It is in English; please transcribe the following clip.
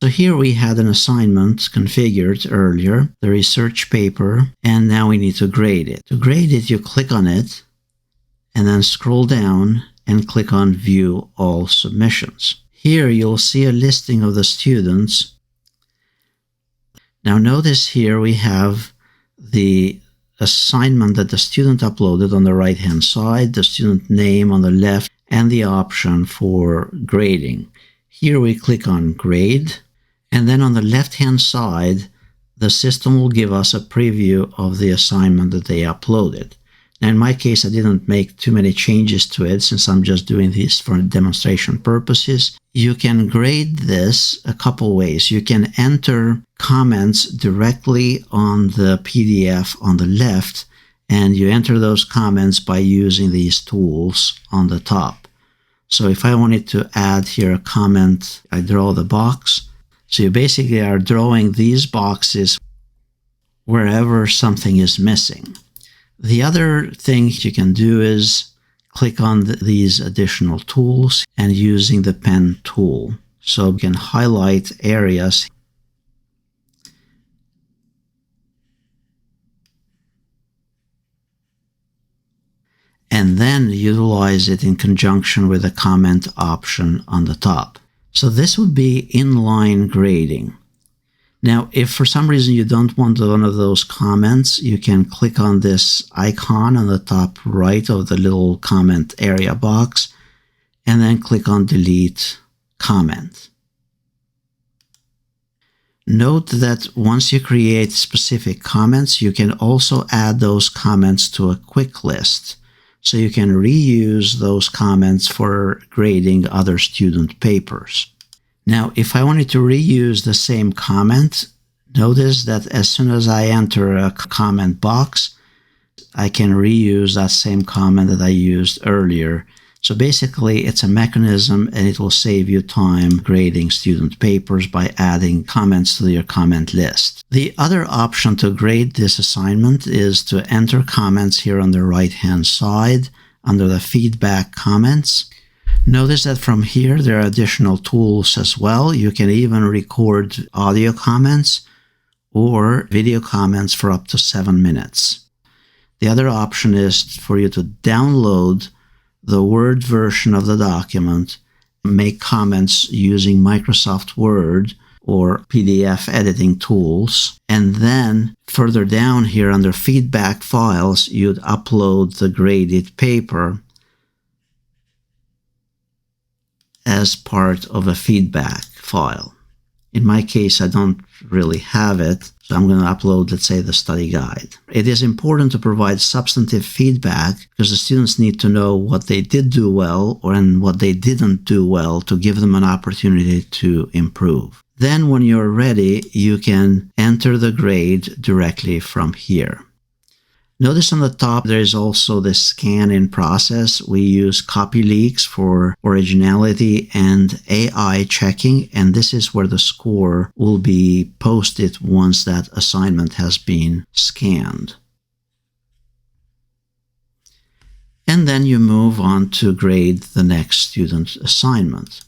So here we had an assignment configured earlier, the research paper, and now we need to grade it. To grade it, you click on it and then scroll down and click on View All Submissions. Here you'll see a listing of the students. Now notice here we have the assignment that the student uploaded on the right-hand side, the student name on the left, and the option for grading. Here we click on Grade, and then on the left-hand side, the system will give us a preview of the assignment that they uploaded. Now, in my case, I didn't make too many changes to it since I'm just doing this for demonstration purposes. You can grade this a couple ways. You can enter comments directly on the PDF on the left, and you enter those comments by using these tools on the top. So if I wanted to add here a comment, I draw the box. So you basically are drawing these boxes wherever something is missing. The other thing you can do is click on these additional tools and using the pen tool. So you can highlight areas and then utilize it in conjunction with the comment option on the top. So this would be inline grading. Now, if for some reason you don't want one of those comments, you can click on this icon on the top right of the little comment area box, and then click on Delete Comment. Note that once you create specific comments, you can also add those comments to a quick list. So you can reuse those comments for grading other student papers. Now, if I wanted to reuse the same comment, notice that as soon as I enter a comment box, I can reuse that same comment that I used earlier. So basically, it's a mechanism and it will save you time grading student papers by adding comments to your comment list. The other option to grade this assignment is to enter comments here on the right-hand side under the feedback comments. Notice that from here, there are additional tools as well. You can even record audio comments or video comments for up to 7 minutes. The other option is for you to download the Word version of the document, make comments using Microsoft Word or PDF editing tools, and then further down here under feedback files, you'd upload the graded paper as part of a feedback file. In my case, I don't really have it, so I'm going to upload, let's say, the study guide. It is important to provide substantive feedback because the students need to know what they did do well and what they didn't do well to give them an opportunity to improve. Then when you're ready, you can enter the grade directly from here. Notice on the top, there is also the scan-in process. We use copy leaks for originality and AI checking, and this is where the score will be posted once that assignment has been scanned. And then you move on to grade the next student assignment.